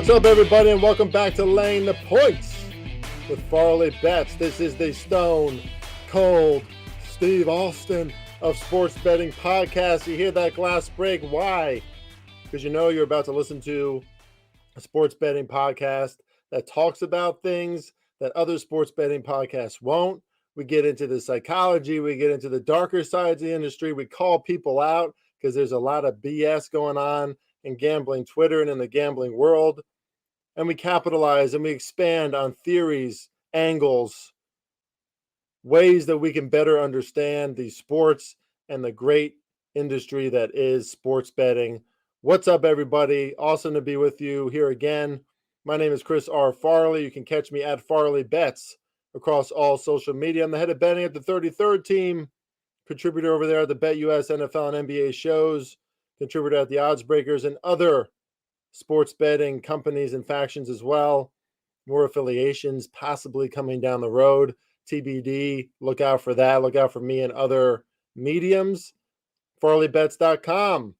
What's up, everybody, and welcome back to Laying the Points with Farley Bets. This is the Stone Cold Steve Austin of Sports Betting Podcast. You hear that glass break? Why? Because you know you're about to listen to a sports betting podcast that talks about things that other sports betting podcasts won't. We get into the psychology. We get into the darker sides of the industry. We call people out because there's a lot of BS going on in gambling Twitter and in the gambling world. And we capitalize and we expand on theories, angles, ways that we can better understand the sports and the great industry that is sports betting. What's up, everybody? Awesome to be with you here again. My name is Chris R. Farley. You can catch me at Farley Bets across all social media. I'm the head of betting at the 33rd team, contributor over there at the Bet US, NFL, and NBA shows, contributor at the Odds Breakers, and other sports betting companies and factions as well. More affiliations possibly coming down the road. TBD. Look out for that. Look out for me and other mediums. FarleyBets.com.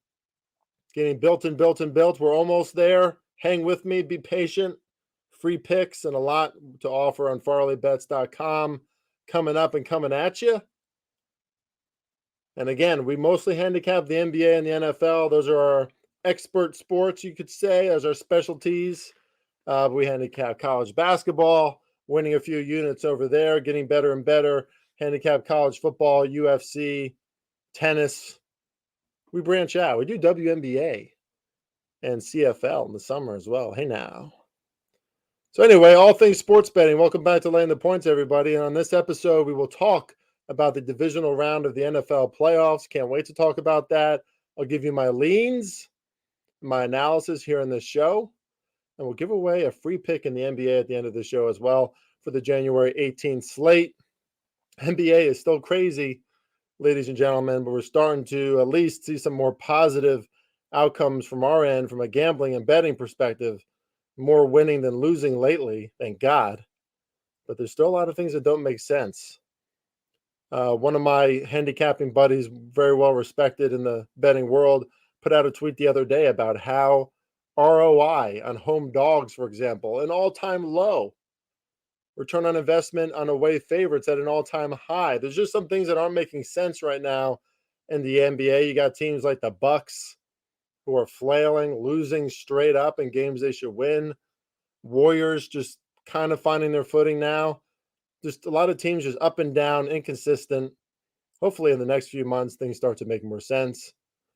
Getting built and built and built. We're almost there. Hang with me. Be patient. Free picks and a lot to offer on FarleyBets.com. Coming up and coming at you. And again, we mostly handicap the NBA and the NFL. Those are our expert sports, you could say, as our specialties. We handicap college basketball, winning a few units over there, getting better and better. Handicap college football, UFC, tennis. We branch out. We do WNBA and CFL in the summer as well. Hey now. So anyway, all things sports betting. Welcome back to Laying the Points, everybody. And on this episode, we will talk about the divisional round of the NFL playoffs. Can't wait to talk about that. I'll give you my leans, my analysis here in this show, and we'll give away a free pick in the NBA at the end of the show as well for the January 18th slate. NBA is still crazy, ladies and gentlemen, but we're starting to at least see some more positive outcomes from our end from a gambling and betting perspective. More winning than losing lately, thank God. But there's still a lot of things that don't make sense. One of my handicapping buddies, very well respected in the betting world, put out a tweet the other day about how ROI on home dogs, for example, an all-time low. Return on investment on away favorites at an all-time high. There's just some things that aren't making sense right now in the NBA. You got teams like the Bucks who are flailing, losing straight up in games they should win. Warriors just kind of finding their footing now. Just a lot of teams just up and down, inconsistent. Hopefully in the next few months, things start to make more sense.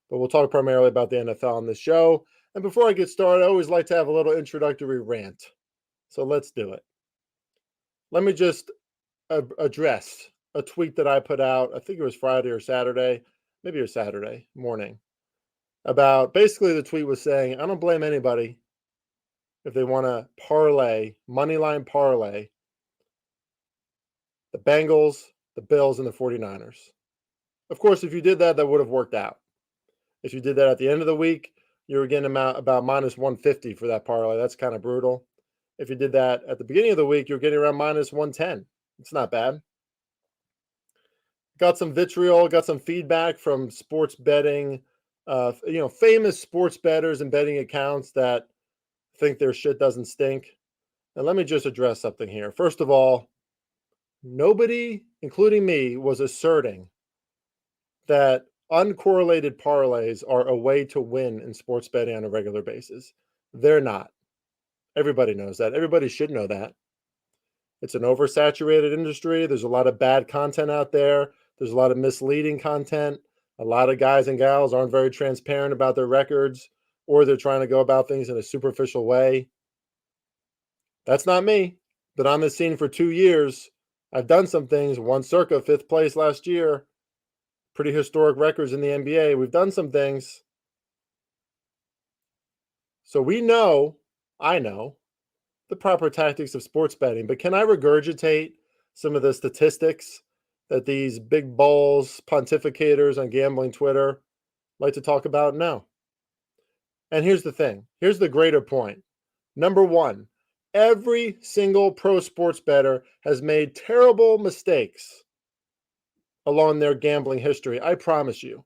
But we'll talk primarily about the NFL on this show. And before I get started, I always like to have a little introductory rant. So let's do it. Let me just address a tweet that I put out, I think it was Friday or Saturday, maybe it was Saturday morning, about basically the tweet was saying, I don't blame anybody if they want to parlay, moneyline parlay, the Bengals, the Bills, and the 49ers. Of course, if you did that, that would have worked out. If you did that at the end of the week, you were getting about minus 150 for that parlay. That's kind of brutal. If you did that at the beginning of the week, you're getting around minus 110. It's not bad. Got some vitriol, got some feedback from sports betting, famous sports bettors and betting accounts that think their shit doesn't stink. And let me just address something here. First of all, nobody, including me, was asserting that uncorrelated parlays are a way to win in sports betting on a regular basis. They're not. Everybody knows that. Everybody should know that. It's an oversaturated industry. There's a lot of bad content out there. There's a lot of misleading content. A lot of guys and gals aren't very transparent about their records, or they're trying to go about things in a superficial way. That's not me. Been on this scene for 2 years. I've done some things, won circa 5th place last year. Pretty historic records in the NBA. We've done some things. So I know the proper tactics of sports betting, but can I regurgitate some of the statistics that these big balls, pontificators on gambling Twitter like to talk about? No. And here's the thing. Here's the greater point. Number one, every single pro sports bettor has made terrible mistakes along their gambling history. I promise you.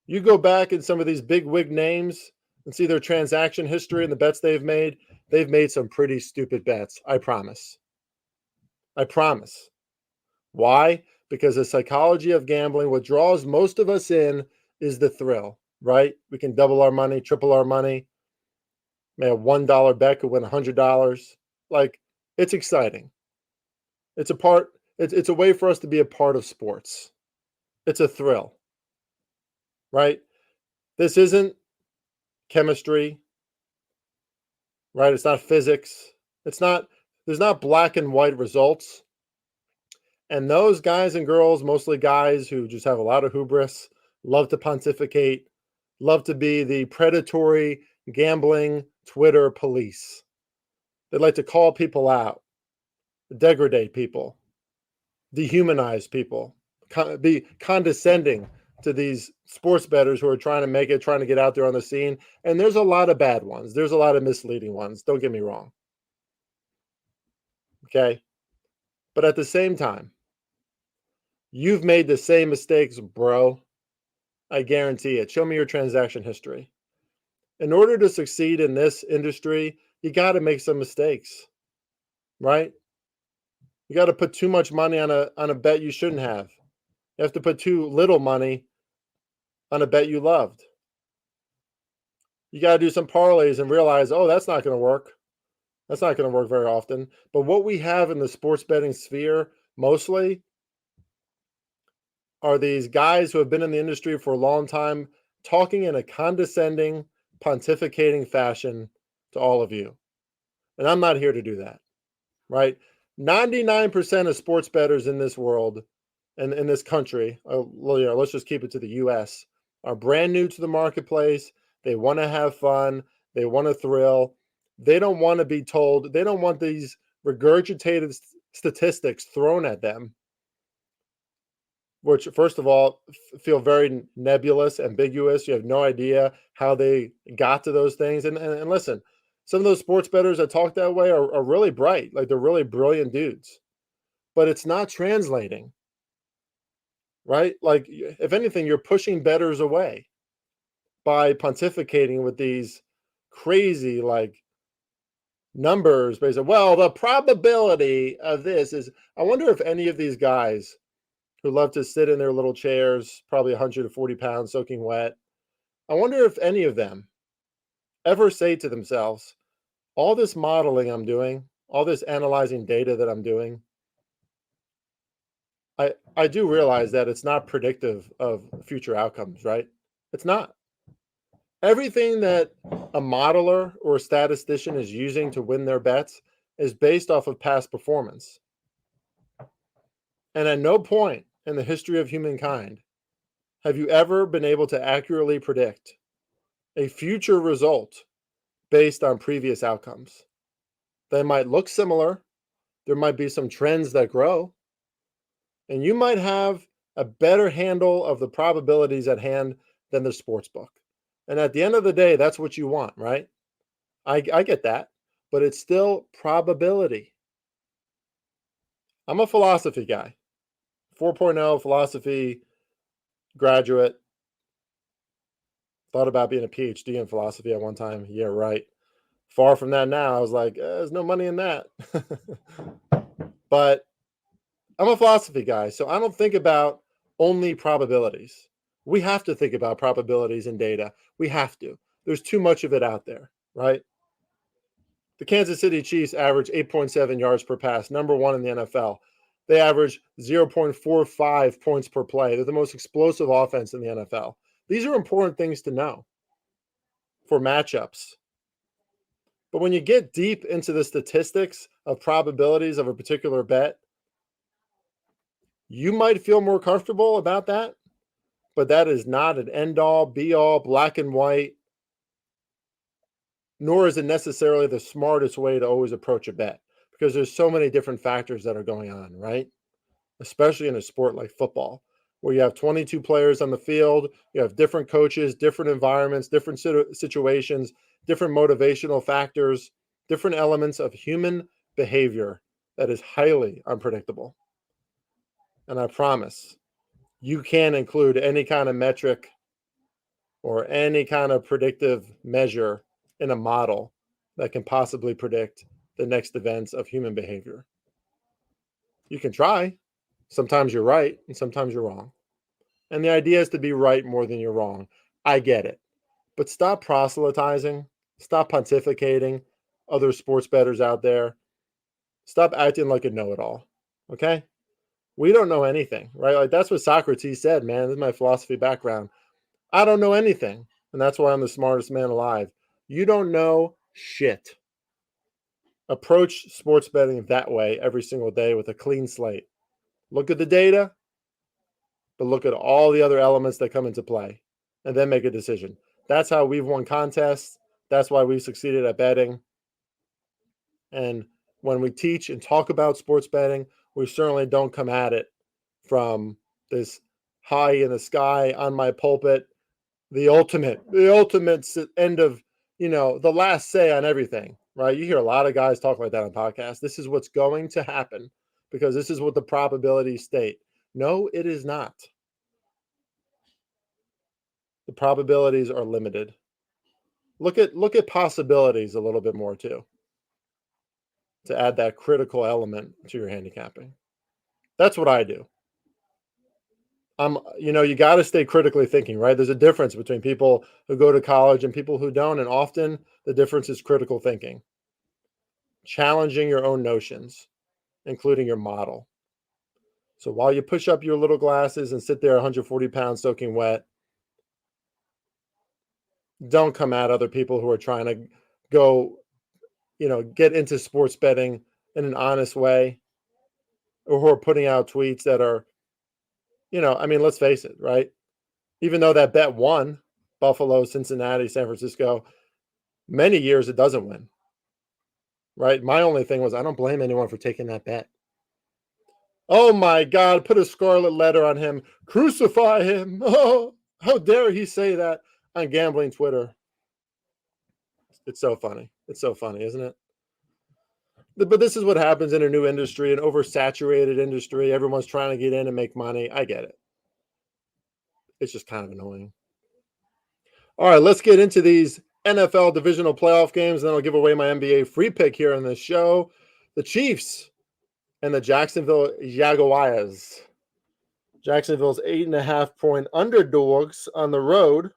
You go back in some of these big wig names and see their transaction history and the bets they've made some pretty stupid bets. I promise. I promise. Why? Because the psychology of gambling, what draws most of us in is the thrill, right? We can double our money, triple our money. Man, a $1 bet could win $100. Like, it's exciting. It's a way for us to be a part of sports. It's a thrill, right? This isn't chemistry, right? It's not physics. There's not black and white results. And those guys and girls, mostly guys who just have a lot of hubris, love to pontificate, love to be the predatory gambling Twitter police. They like to call people out, degrade people, dehumanize people, be condescending to these sports bettors who are trying to make it, trying to get out there on the scene. And there's a lot of bad ones. There's a lot of misleading ones. Don't get me wrong. Okay. But at the same time, you've made the same mistakes, bro. I guarantee it. Show me your transaction history. In order to succeed in this industry, you got to make some mistakes, right? You got to put too much money on a bet you shouldn't have. You have to put too little money on a bet you loved. You got to do some parlays and realize, oh, that's not going to work. That's not going to work very often. But what we have in the sports betting sphere mostly are these guys who have been in the industry for a long time talking in a condescending, pontificating fashion to all of you. And I'm not here to do that, right? 99% of sports bettors in this world and in this country, let's just keep it to the U.S., are brand new to the marketplace. They want to have fun. They want to thrill. They don't want to be told. They don't want these regurgitated statistics thrown at them, which, first of all, feel very nebulous, ambiguous. You have no idea how they got to those things. And listen, some of those sports bettors that talk that way are really bright. Like, they're really brilliant dudes. But it's not translating, right? Like, if anything, you're pushing bettors away by pontificating with these crazy, like, numbers. Based on, well, the probability of this is, I wonder if any of these guys who love to sit in their little chairs, probably 140 pounds, soaking wet, I wonder if any of them ever say to themselves, all this modeling I'm doing, all this analyzing data that I'm doing, I do realize that it's not predictive of future outcomes, right? It's not. Everything that a modeler or a statistician is using to win their bets is based off of past performance. And at no point in the history of humankind have you ever been able to accurately predict a future result based on previous outcomes. They might look similar. There might be some trends that grow. And you might have a better handle of the probabilities at hand than the sports book. And at the end of the day, that's what you want, right? I get that. But it's still probability. I'm a philosophy guy. 4.0 philosophy graduate. Thought about being a PhD in philosophy at one time. Yeah, right. Far from that now. I was like, there's no money in that. But I'm a philosophy guy, so I don't think about only probabilities. We have to think about probabilities and data. We have to. There's too much of it out there, right? The Kansas City Chiefs average 8.7 yards per pass, number one in the NFL. They average 0.45 points per play. They're the most explosive offense in the NFL. These are important things to know for matchups. But when you get deep into the statistics of probabilities of a particular bet, you might feel more comfortable about that, but that is not an end-all, be-all, black and white, nor is it necessarily the smartest way to always approach a bet, because there's so many different factors that are going on, right? Especially in a sport like football, where you have 22 players on the field, you have different coaches, different environments, different situations, different motivational factors, different elements of human behavior that is highly unpredictable. And I promise you can include any kind of metric or any kind of predictive measure in a model that can possibly predict the next events of human behavior. You can try. Sometimes you're right and sometimes you're wrong. And the idea is to be right more than you're wrong. I get it. But stop proselytizing. Stop pontificating other sports bettors out there. Stop acting like a know-it-all. Okay? We don't know anything, right? Like that's what Socrates said, man. This is my philosophy background. I don't know anything. And that's why I'm the smartest man alive. You don't know shit. Approach sports betting that way every single day with a clean slate. Look at the data, but look at all the other elements that come into play and then make a decision. That's how we've won contests. That's why we've succeeded at betting. And when we teach and talk about sports betting, we certainly don't come at it from this high in the sky on my pulpit, the ultimate end of, the last say on everything, right? You hear a lot of guys talk like that on podcasts. This is what's going to happen because this is what the probabilities state. No, it is not. The probabilities are limited. Look at possibilities a little bit more too, to add that critical element to your handicapping. That's what I do. You got to stay critically thinking, right? There's a difference between people who go to college and people who don't. And often the difference is critical thinking, challenging your own notions, including your model. So while you push up your little glasses and sit there 140 pounds soaking wet, don't come at other people who are trying to go, get into sports betting in an honest way, or who are putting out tweets that are, let's face it, right? Even though that bet won, Buffalo, Cincinnati, San Francisco, many years it doesn't win, right? My only thing was I don't blame anyone for taking that bet. Oh my God, put a scarlet letter on him. Crucify him. Oh, how dare he say that on gambling Twitter. It's so funny. It's so funny, isn't it? But this is what happens in a new industry, an oversaturated industry. Everyone's trying to get in and make money. I get it. It's just kind of annoying. All right, let's get into these NFL divisional playoff games. Then I'll give away my NBA free pick here on this show. The Chiefs and the Jacksonville Jaguars. Jacksonville's 8.5-point underdogs on the road,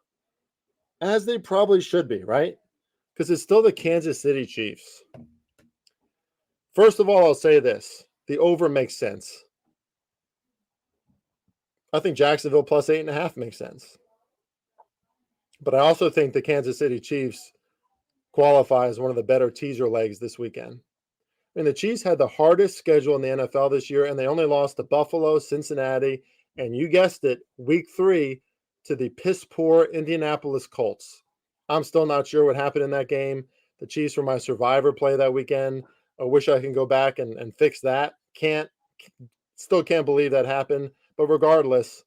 as they probably should be, right? Because it's still the Kansas City Chiefs. First of all, I'll say this. The over makes sense. I think Jacksonville plus 8.5 makes sense. But I also think the Kansas City Chiefs qualify as one of the better teaser legs this weekend. And the Chiefs had the hardest schedule in the NFL this year, and they only lost to Buffalo, Cincinnati, and you guessed it, week 3 to the piss-poor Indianapolis Colts. I'm still not sure what happened in that game. The Chiefs were my survivor play that weekend. I wish I can go back and fix that. Still can't believe that happened. But regardless,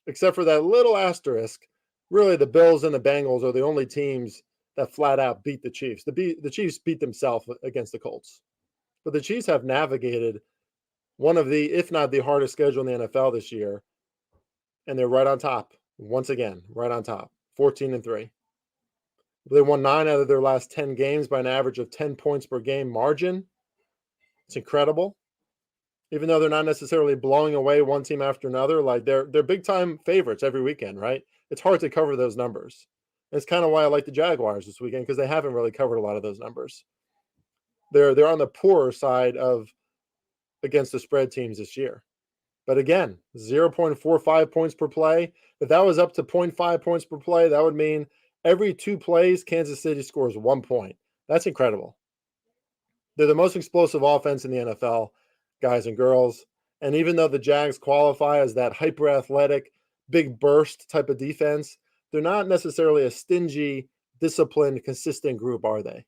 except for that little asterisk, really the Bills and the Bengals are the only teams that flat out beat the Chiefs. The Chiefs beat themselves against the Colts. But the Chiefs have navigated one of the, if not the hardest schedule in the NFL this year. And they're right on top. Once again, right on top. 14-3. They won 9 out of their last 10 games by an average of 10 points per game margin. It's incredible. Even though they're not necessarily blowing away one team after another, like they're big time favorites every weekend, right? It's hard to cover those numbers. It's kind of why I like the Jaguars this weekend, because they haven't really covered a lot of those numbers. They're on the poorer side of against the spread teams this year. But again, 0.45 points per play. If that was up to 0.5 points per play, that would mean every 2 plays, Kansas City scores 1 point. That's incredible. They're the most explosive offense in the NFL, guys and girls. And even though the Jags qualify as that hyper-athletic, big burst type of defense, they're not necessarily a stingy, disciplined, consistent group, are they?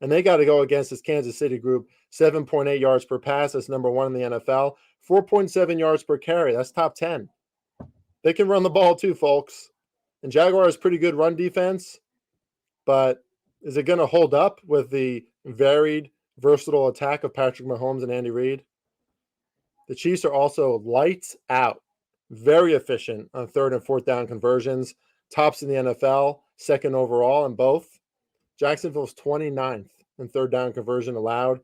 And they got to go against this Kansas City group, 7.8 yards per pass. That's number 1 in the NFL. 4.7 yards per carry. That's top 10. They can run the ball too, folks. And Jaguars pretty good run defense. But is it going to hold up with the varied, versatile attack of Patrick Mahomes and Andy Reid? The Chiefs are also lights out. Very efficient on 3rd and 4th down conversions. tops in the NFL, second overall in both. Jacksonville's 29th in third down conversion allowed.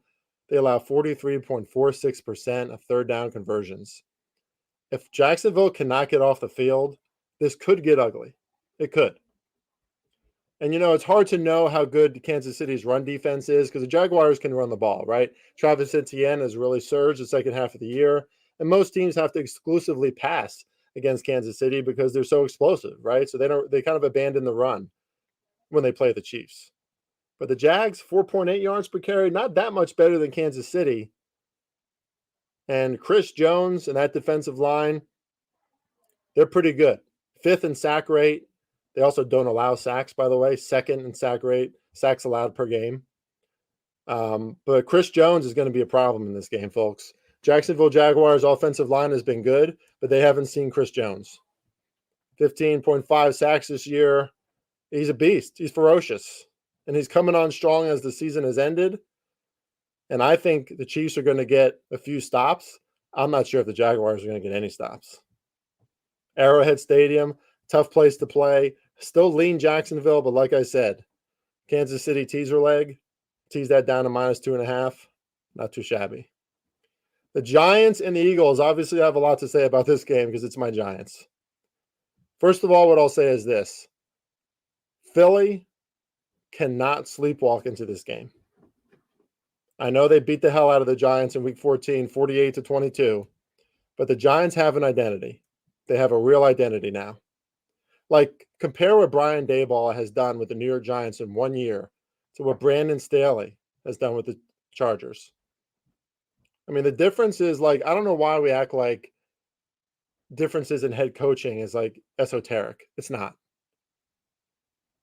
They allow 43.46% of third down conversions. If Jacksonville cannot get off the field, this could get ugly. It could. And, it's hard to know how good Kansas City's run defense is because the Jaguars can run the ball, right? Travis Etienne has really surged the second half of the year. And most teams have to exclusively pass against Kansas City because they're so explosive, right? So they kind of abandon the run when they play the Chiefs. But the Jags, 4.8 yards per carry, not that much better than Kansas City. And Chris Jones and that defensive line, they're pretty good. 5th in sack rate. They also don't allow sacks, by the way. 2nd in sack rate, sacks allowed per game. But Chris Jones is going to be a problem in this game, folks. Jacksonville Jaguars' offensive line has been good, but they haven't seen Chris Jones. 15.5 sacks this year. He's a beast. He's ferocious. And he's coming on strong as the season has ended. And I think the Chiefs are going to get a few stops. I'm not sure if the Jaguars are going to get any stops. Arrowhead Stadium, tough place to play. Still lean Jacksonville, but like I said, Kansas City teaser leg. Tease that down to -2.5. Not too shabby. The Giants and the Eagles, obviously I have a lot to say about this game because it's my Giants. First of all, what I'll say is this. Philly cannot sleepwalk into this game. I know they beat the hell out of the Giants in Week 14, 48-22, but the Giants have an identity. They have a real identity now. Like, compare what Brian Daboll has done with the New York Giants in 1 year to what Brandon Staley has done with the Chargers. I mean, the difference is, like, I don't know why we act like differences in head coaching is, like, esoteric. It's not.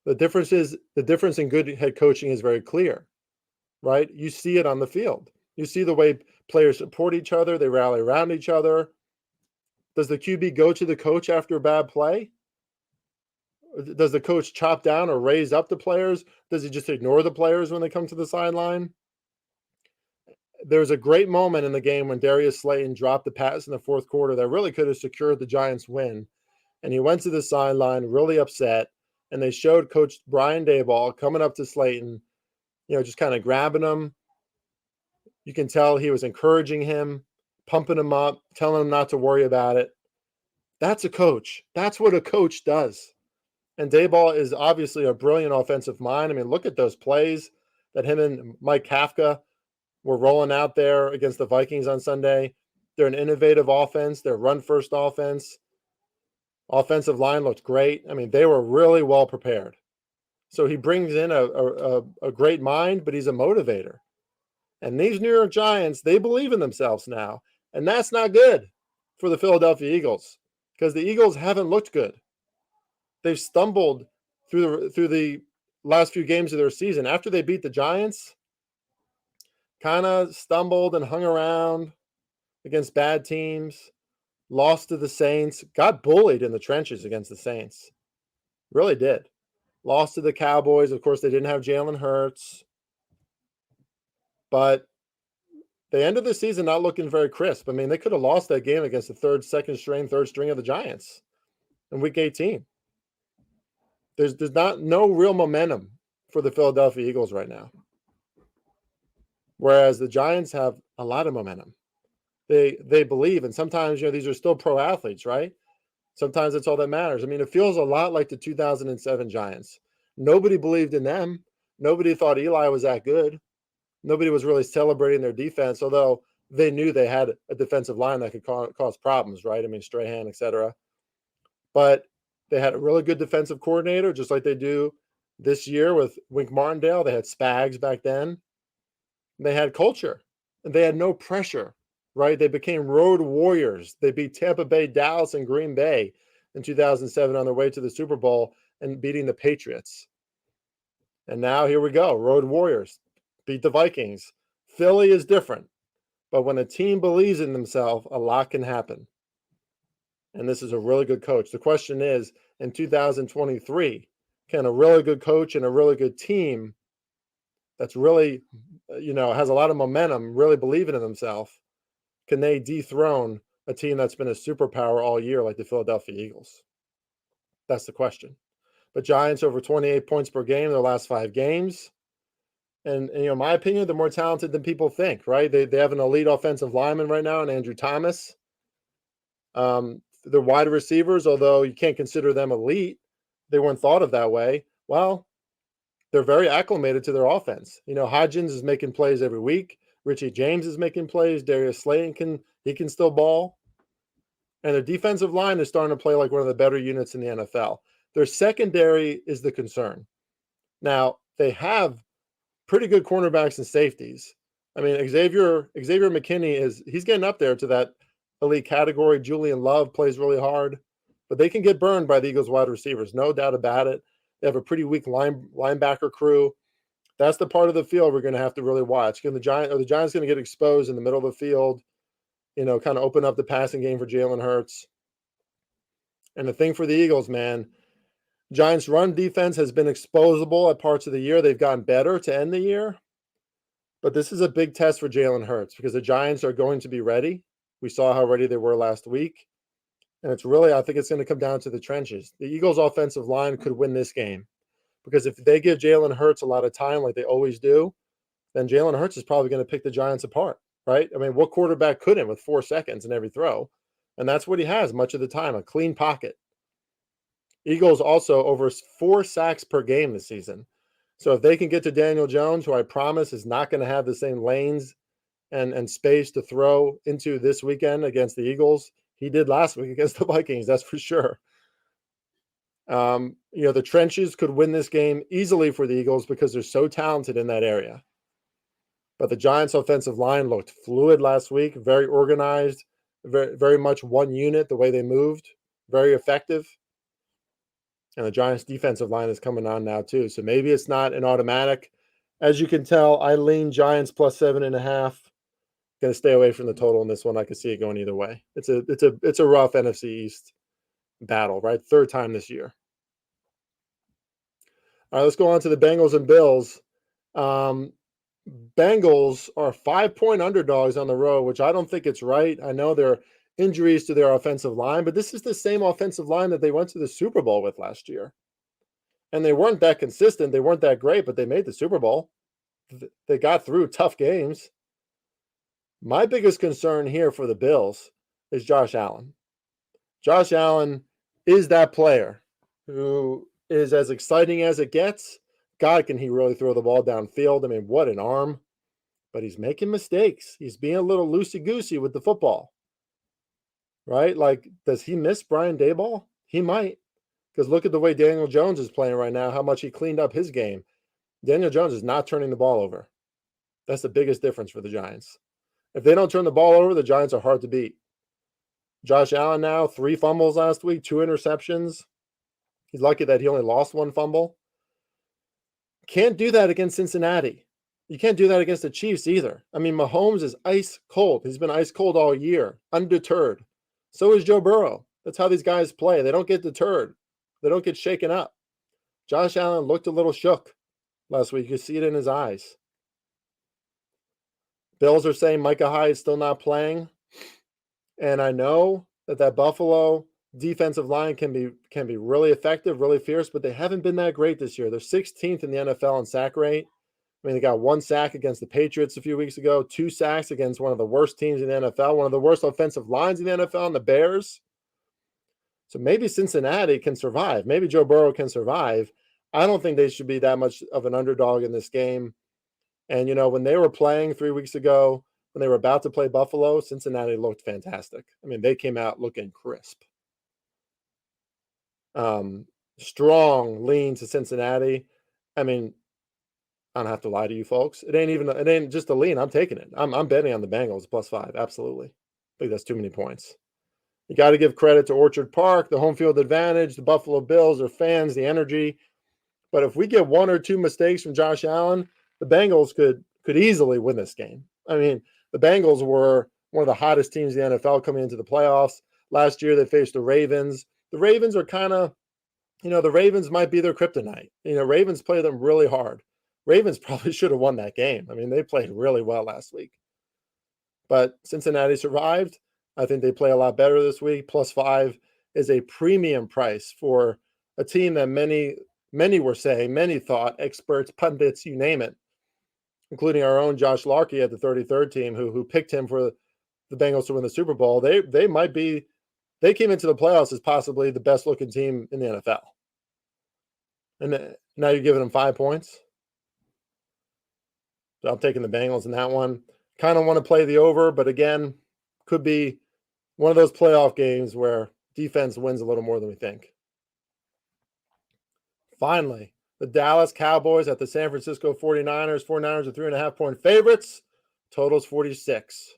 The difference in good head coaching is very clear, right? You see it on the field. You see the way players support each other. They rally around each other. Does the QB go to the coach after a bad play? Does the coach chop down or raise up the players? Does he just ignore the players when they come to the sideline? There was a great moment in the game when Darius Slayton dropped the pass in the fourth quarter that really could have secured the Giants' win. And he went to the sideline really upset. And they showed Coach Brian Daboll coming up to Slayton, just kind of grabbing him. You can tell he was encouraging him, pumping him up, telling him not to worry about it. That's a coach. That's what a coach does. And Daboll is obviously a brilliant offensive mind. I mean, look at those plays that him and Mike Kafka were rolling out there against the Vikings on Sunday. They're an innovative offense. They're run-first offense. Offensive line looked great. I mean, they were really well prepared. So he brings in a great mind, but he's a motivator. And these New York Giants, they believe in themselves now. And that's not good for the Philadelphia Eagles because the Eagles haven't looked good. They've stumbled through the last few games of their season. After they beat the Giants, kind of stumbled and hung around against bad teams. Lost to the Saints, got bullied in the trenches against the Saints. Really did. Lost to the Cowboys. Of course, they didn't have Jalen Hurts. But they ended the season not looking very crisp. I mean, they could have lost that game against the third string of the Giants in Week 18. There's no real momentum for the Philadelphia Eagles right now. Whereas the Giants have a lot of momentum. They believe, and sometimes, these are still pro athletes, right? Sometimes that's all that matters. I mean, it feels a lot like the 2007 Giants. Nobody believed in them. Nobody thought Eli was that good. Nobody was really celebrating their defense, although they knew they had a defensive line that could cause problems, right? I mean, Strahan, et cetera. But they had a really good defensive coordinator, just like they do this year with Wink Martindale. They had Spags back then. They had culture, and they had no pressure. Right? They became road warriors. They beat Tampa Bay, Dallas, and Green Bay in 2007 on their way to the Super Bowl and beating the Patriots. And now here we go. Road warriors beat the Vikings. Philly is different. But when a team believes in themselves, a lot can happen. And this is a really good coach. The question is, in 2023, can a really good coach and a really good team that's really, has a lot of momentum, really believing in themselves, can they dethrone a team that's been a superpower all year like the Philadelphia Eagles? That's the question. But Giants over 28 points per game in their last 5 games. And in my opinion, they're more talented than people think, right? They have an elite offensive lineman right now in Andrew Thomas. They're wide receivers, although you can't consider them elite. They weren't thought of that way. Well, they're very acclimated to their offense. Hodgins is making plays every week. Richie James is making plays. Darius Slayton can still ball. And their defensive line is starting to play like one of the better units in the NFL. Their secondary is the concern. Now, they have pretty good cornerbacks and safeties. I mean, Xavier McKinney he's getting up there to that elite category. Julian Love plays really hard, but they can get burned by the Eagles wide receivers, no doubt about it. They have a pretty weak linebacker crew. That's the part of the field we're going to have to really watch. The Giants going to get exposed in the middle of the field? Kind of open up the passing game for Jalen Hurts. And the thing for the Eagles, man, Giants' run defense has been exposable at parts of the year. They've gotten better to end the year. But this is a big test for Jalen Hurts because the Giants are going to be ready. We saw how ready they were last week. And I think it's going to come down to the trenches. The Eagles' offensive line could win this game because if they give Jalen Hurts a lot of time like they always do, then Jalen Hurts is probably going to pick the Giants apart, right? I mean, what quarterback couldn't with 4 seconds in every throw? And that's what he has much of the time, a clean pocket. Eagles also over 4 sacks per game this season. So if they can get to Daniel Jones, who I promise is not going to have the same lanes and space to throw into this weekend against the Eagles, he did last week against the Vikings, that's for sure. The trenches could win this game easily for the Eagles because they're so talented in that area. But the Giants' offensive line looked fluid last week, very organized, very, very much one unit, the way they moved, very effective. And the Giants' defensive line is coming on now too. So maybe it's not an automatic. As you can tell, I lean Giants plus 7.5. Going to stay away from the total in this one. I can see it going either way. It's a rough NFC East battle, right? 3rd time this year. All right, let's go on to the Bengals and Bills. Bengals are 5-point underdogs on the road, which I don't think it's right. I know there are injuries to their offensive line, but this is the same offensive line that they went to the Super Bowl with last year. And they weren't that consistent. They weren't that great, but they made the Super Bowl. They got through tough games. My biggest concern here for the Bills is Josh Allen. Josh Allen is that player who is as exciting as it gets. God, can he really throw the ball downfield? I mean, what an arm. But he's making mistakes. He's being a little loosey-goosey with the football. Right? Like, does he miss Brian Daboll? He might. Because look at the way Daniel Jones is playing right now, how much he cleaned up his game. Daniel Jones is not turning the ball over. That's the biggest difference for the Giants. If they don't turn the ball over, the Giants are hard to beat. Josh Allen now, 3 fumbles last week, 2 interceptions. He's lucky that he only lost 1 fumble. Can't do that against Cincinnati. You can't do that against the Chiefs either. I mean, Mahomes is ice cold. He's been ice cold all year, undeterred. So is Joe Burrow. That's how these guys play. They don't get deterred. They don't get shaken up. Josh Allen looked a little shook last week. You could see it in his eyes. Bills are saying Micah Hyde is still not playing. And I know that Buffalo defensive line can be really effective, really fierce, but they haven't been that great this year. They're 16th in the NFL in sack rate. I mean, they got 1 sack against the Patriots a few weeks ago, 2 sacks against one of the worst teams in the NFL, one of the worst offensive lines in the NFL, and the Bears. So maybe Cincinnati can survive. Maybe Joe Burrow can survive. I don't think they should be that much of an underdog in this game. And, when they were playing 3 weeks ago, when they were about to play Buffalo, Cincinnati looked fantastic. I mean, they came out looking crisp. Strong lean to Cincinnati. I mean, I don't have to lie to you folks. It ain't just a lean. I'm taking it. I'm betting on the Bengals plus 5. Absolutely. I think that's too many points. You got to give credit to Orchard Park, the home field advantage, the Buffalo Bills, their fans, the energy. But if we get 1 or 2 mistakes from Josh Allen, the Bengals could easily win this game. I mean, the Bengals were one of the hottest teams in the NFL coming into the playoffs. Last year, they faced the Ravens. The Ravens are kind of, the Ravens might be their kryptonite. Ravens play them really hard. Ravens probably should have won that game. I mean, they played really well last week. But Cincinnati survived. I think they play a lot better this week. Plus 5 is a premium price for a team that many were saying, many thought, experts, pundits, you name it, including our own Josh Larkey at the 33rd team, who picked him for the Bengals to win the Super Bowl. They came into the playoffs as possibly the best looking team in the NFL. And now you're giving them 5 points. So I'm taking the Bengals in that one. Kind of want to play the over, but again, could be one of those playoff games where defense wins a little more than we think. Finally, the Dallas Cowboys at the San Francisco 49ers. 49ers are 3.5-point favorites. Totals 46.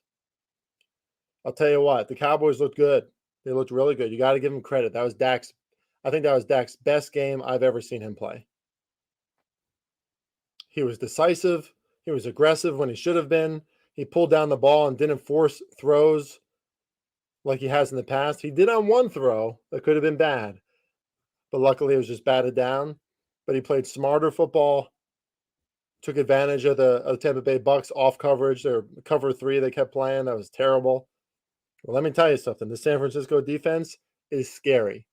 I'll tell you what, the Cowboys looked good. They looked really good. You got to give them credit. I think that was Dak's best game I've ever seen him play. He was decisive. He was aggressive when he should have been. He pulled down the ball and didn't force throws like he has in the past. He did on one throw that could have been bad, but luckily it was just batted down. But he played smarter football, took advantage of the Tampa Bay Bucks off coverage. Their cover 3 they kept playing. That was terrible. Well, let me tell you something. The San Francisco defense is scary.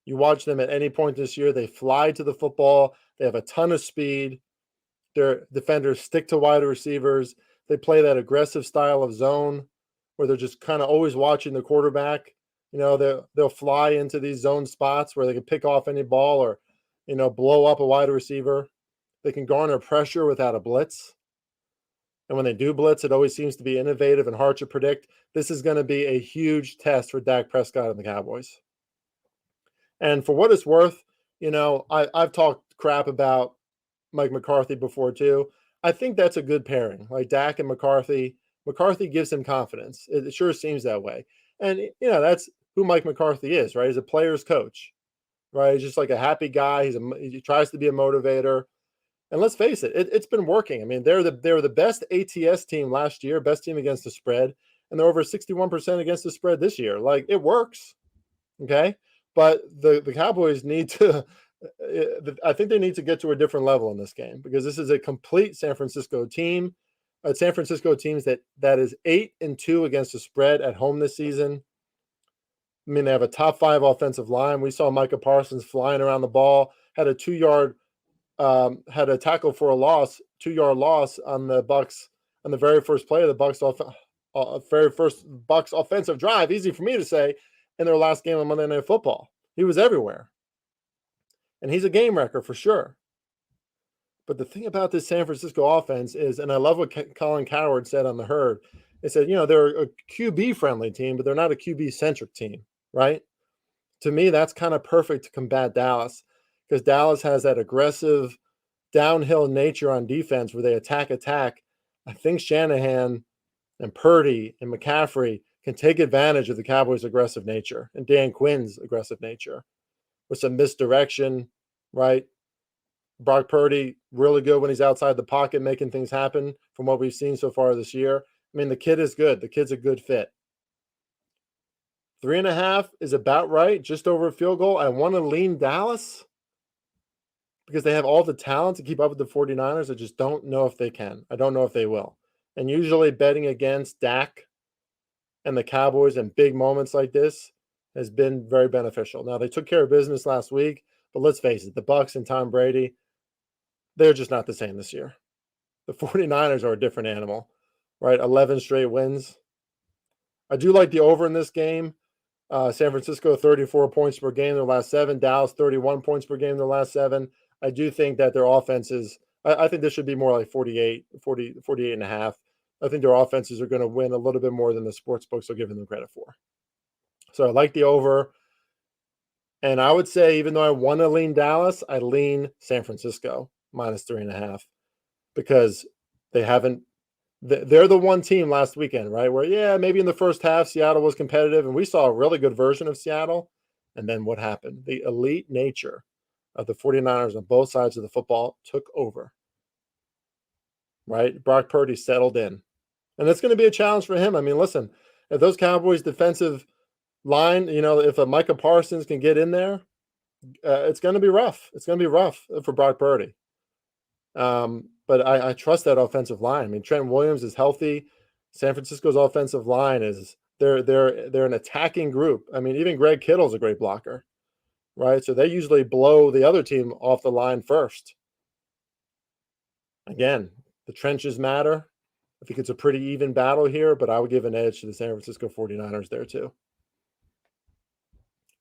You watch them at any point this year, they fly to the football. They have a ton of speed. Their defenders stick to wide receivers. They play that aggressive style of zone where they're just kind of always watching the quarterback. You know, they'll fly into these zone spots where they can pick off any ball or, blow up a wide receiver. They can garner pressure without a blitz. And when they do blitz, it always seems to be innovative and hard to predict. This is going to be a huge test for Dak Prescott and the Cowboys. And for what it's worth, I've talked crap about Mike McCarthy before too. I think that's a good pairing, like Dak and McCarthy. McCarthy gives him confidence. It sure seems that way. And, that's who Mike McCarthy is, right? He's a player's coach, right? He's just like a happy guy. He tries to be a motivator. And let's face it, it's been working. I mean, they were the best ATS team last year, best team against the spread, and they're over 61% against the spread this year. Like, it works, okay? But the Cowboys need to I think they need to get to a different level in this game because this is a complete San Francisco team. A San Francisco team that is 8-2 against the spread at home this season. I mean, they have a top 5 offensive line. We saw Micah Parsons flying around the ball, had a 2-yard had a tackle for a loss, 2-yard loss on the Bucks on the very first play of the Bucks very first Bucks offensive drive. Easy for me to say in their last game on Monday Night Football. He was everywhere. And he's a game wrecker for sure. But the thing about this San Francisco offense is, and I love what Colin Cowherd said on the Herd, he said, they're a QB-friendly team, but they're not a QB-centric team, right? To me, that's kind of perfect to combat Dallas because Dallas has that aggressive downhill nature on defense where they attack. I think Shanahan and Purdy and McCaffrey can take advantage of the Cowboys' aggressive nature and Dan Quinn's aggressive nature with some misdirection, right? Brock Purdy, really good when he's outside the pocket, making things happen from what we've seen so far this year. I mean, the kid is good. The kid's a good fit. 3.5 is about right, just over a field goal. I want to lean Dallas because they have all the talent to keep up with the 49ers. I just don't know if they can. I don't know if they will. And usually betting against Dak and the Cowboys in big moments like this has been very beneficial. Now, they took care of business last week, but let's face it, the Bucs and Tom Brady, they're just not the same this year. The 49ers are a different animal, right? 11 straight wins. I do like the over in this game. San Francisco, 34 points per game in their last 7. Dallas, 31 points per game in their last 7. I do think that their offenses, I think this should be more like 48 and a half. I think their offenses are going to win a little bit more than the sports books are giving them credit for. So I like the over. And I would say, even though I want to lean Dallas, I lean San Francisco minus 3.5 because they're the one team last weekend, right? Where, maybe in the first half, Seattle was competitive and we saw a really good version of Seattle. And then what happened? The elite nature of the 49ers on both sides of the football took over, right? Brock Purdy settled in. And it's going to be a challenge for him. I mean, listen, if those Cowboys defensive line, if a Micah Parsons can get in there, it's going to be rough. It's going to be rough for Brock Purdy. But I trust that offensive line. I mean, Trent Williams is healthy. San Francisco's offensive line is they're an attacking group. I mean, even Greg Kittle's a great blocker, right? So they usually blow the other team off the line first. Again, the trenches matter. I think it's a pretty even battle here, but I would give an edge to the San Francisco 49ers there too.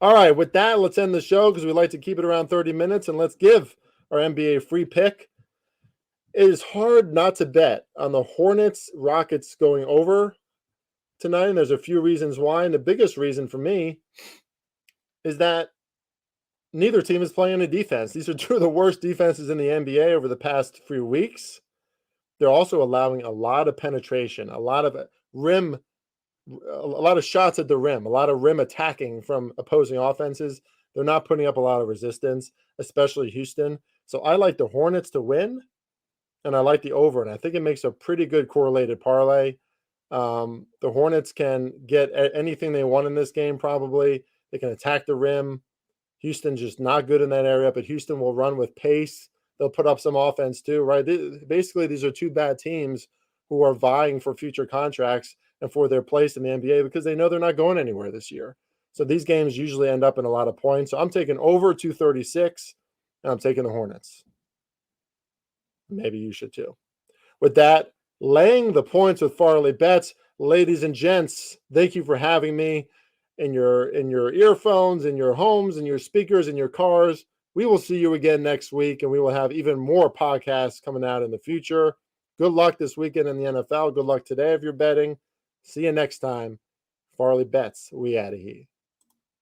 All right, with that, let's end the show because we like to keep it around 30 minutes, and let's give our NBA free pick. It is hard not to bet on the Hornets Rockets going over tonight, and there's a few reasons why. And the biggest reason for me is that neither team is playing any defense. These are two of the worst defenses in the NBA over the past few weeks. They're also allowing a lot of penetration, a lot of shots at the rim, a lot of rim attacking from opposing offenses. They're not putting up a lot of resistance, especially Houston. So I like the Hornets to win, and I like the over, and I think it makes a pretty good correlated parlay. The Hornets can get anything they want in this game, probably. They can attack the rim. Houston's just not good in that area, but Houston will run with pace. They'll put up some offense too, right? Basically, these are two bad teams who are vying for future contracts and for their place in the NBA because they know they're not going anywhere this year. So these games usually end up in a lot of points. So I'm taking over 236, and I'm taking the Hornets. Maybe you should too. With that, laying the points with Farley Bets. Ladies and gents, thank you for having me in your earphones, in your homes, in your speakers, in your cars. We will see you again next week, and we will have even more podcasts coming out in the future. Good luck this weekend in the NFL. Good luck today if you're betting. See you next time. Farley Bets. We out of here.